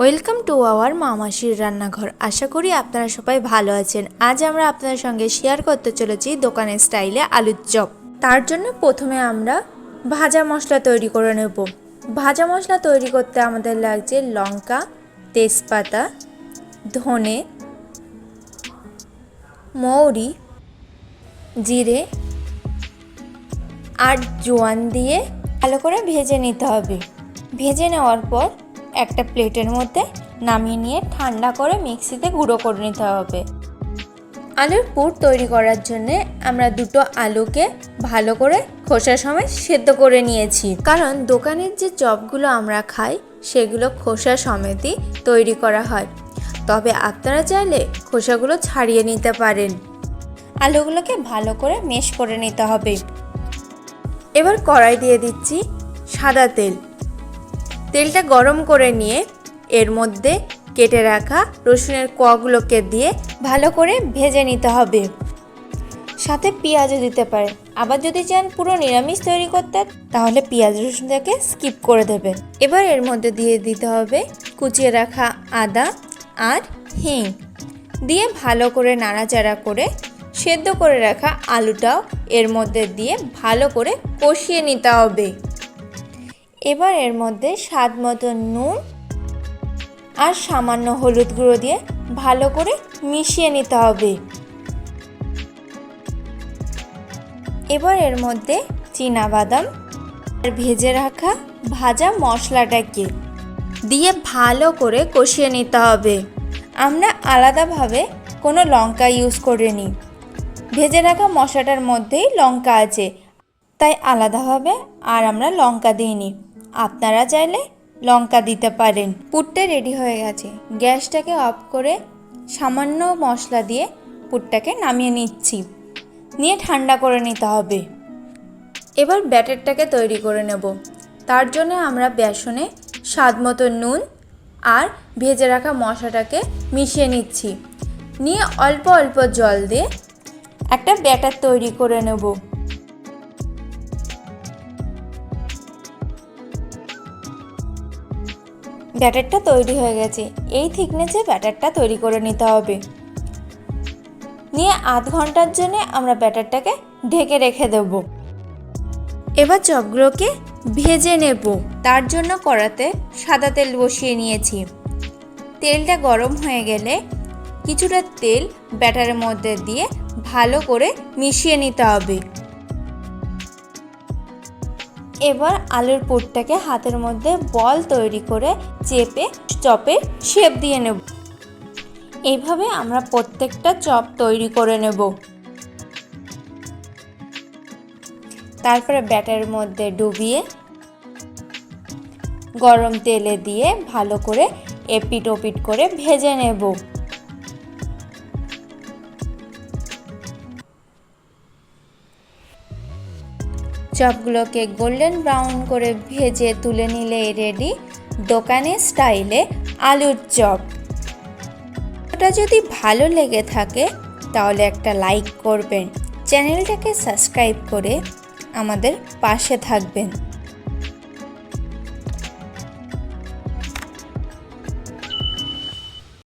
Welcome to our মামাসির রান্নাঘর। আশা করি আপনারা সবাই ভালো আছেন। আজ আমরা আপনাদের সঙ্গে শেয়ার করতে চলেছি দোকানের স্টাইলে আলুর চপ। তার জন্য প্রথমে আমরা ভাজা মশলা তৈরি করে নেব। ভাজা মশলা তৈরি করতে আমাদের লাগছে লঙ্কা, তেজপাতা, ধনে, মৌরি, জিরে আর জোয়ান দিয়ে ভালো করে ভেজে নিতে হবে। ভেজে নেওয়ার পর একটা প্লেটের মধ্যে নামিয়ে নিয়ে ঠান্ডা করে মিক্সিতে গুঁড়ো করে নিতে হবে। আলুর পুর তৈরি করার জন্য আমরা দুটো আলুকে ভালো করে খোসা সমেত সেদ্ধ করে নিয়েছি, কারণ দোকানের যে চপগুলো আমরা খাই সেগুলো খোসা সমেতই তৈরি করা হয়। তবে আপনারা চাইলে খোসাগুলো ছাড়িয়ে নিতে পারেন। আলুগুলোকে ভালো করে মেশ করে নিতে হবে। এবার কড়াই দিয়ে দিচ্ছি সাদা তেল। তেলটা গরম করে নিয়ে এর মধ্যে কেটে রাখা রসুনের কোয়াগুলোকে দিয়ে ভালো করে ভেজে নিতে হবে। সাথে পেঁয়াজও দিতে পারেন। আবার যদি চান পুরো নিরামিষ তৈরি করতে তাহলে পেঁয়াজ রসুনটাকে স্কিপ করে দেবেন। এবার এর মধ্যে দিয়ে দিতে হবে কুচিয়ে রাখা আদা আর হিং দিয়ে ভালো করে নাড়াচাড়া করে সেদ্ধ করে রাখা আলুটাও এর মধ্যে দিয়ে ভালো করে কষিয়ে নিতে হবে। এবার এর মধ্যে স্বাদ মতো নুন আর সামান্য হলুদ গুঁড়ো দিয়ে ভালো করে মিশিয়ে নিতে হবে। এবার এর মধ্যে চীনাবাদাম আর ভেজে রাখা ভাজা মশলাটাকে দিয়ে ভালো করে কষিয়ে নিতে হবে। আমরা আলাদাভাবে কোনো লঙ্কা ইউজ করিনি, ভেজে রাখা মশলাটার মধ্যেই লঙ্কা আছে, তাই আলাদাভাবে আর আমরা লঙ্কা দিইনি। আপনারা চাইলে লঙ্কা দিতে পারেন। পুরটা রেডি হয়ে গেছে। গ্যাসটাকে অফ করে সামান্য মশলা দিয়ে পুরটাকে নামিয়ে নিচ্ছি, নিয়ে ঠান্ডা করে নিতে হবে। এবার ব্যাটারটাকে তৈরি করে নেব। তার জন্য আমরা বেসনে স্বাদ মতো নুন আর ভেজে রাখা মশলাটাকে মিশিয়ে নিচ্ছি, নিয়ে অল্প অল্প জল দিয়ে একটা ব্যাটার তৈরি করে নেব। ব্যাটারটা তৈরি হয়ে গেছে। এই থিকনেসে ব্যাটারটা তৈরি করে নিতে হবে। নিয়ে আধ ঘন্টার জন্য আমরা ব্যাটারটাকে ঢেকে রেখে দেব। এবার চপগুলোকে ভেজে নেব। তার জন্য কড়াতে সাদা তেল বসিয়ে নিয়েছি। তেলটা গরম হয়ে গেলে কিছুটা তেল ব্যাটারের মধ্যে দিয়ে ভালো করে মিশিয়ে নিতে হবে। এবার আলুর পুরটাকে হাতের মধ্যে বল তৈরি করে চেপে চপের শেপ দিয়ে নেব। এইভাবে আমরা প্রত্যেকটা চপ তৈরি করে নেব। তারপরে ব্যাটারের মধ্যে ডুবিয়ে গরম তেলে দিয়ে ভালো করে এপিট ওপিট করে ভেজে নেব। চপগুলোকে গোল্ডেন ব্রাউন করে ভেজে তুলে নিলে রেডি দোকানের স্টাইলে আলুর চপ। ওটা যদি ভালো লেগে থাকে তাহলে একটা লাইক করবেন, চ্যানেলটাকে সাবস্ক্রাইব করে আমাদের পাশে থাকবেন।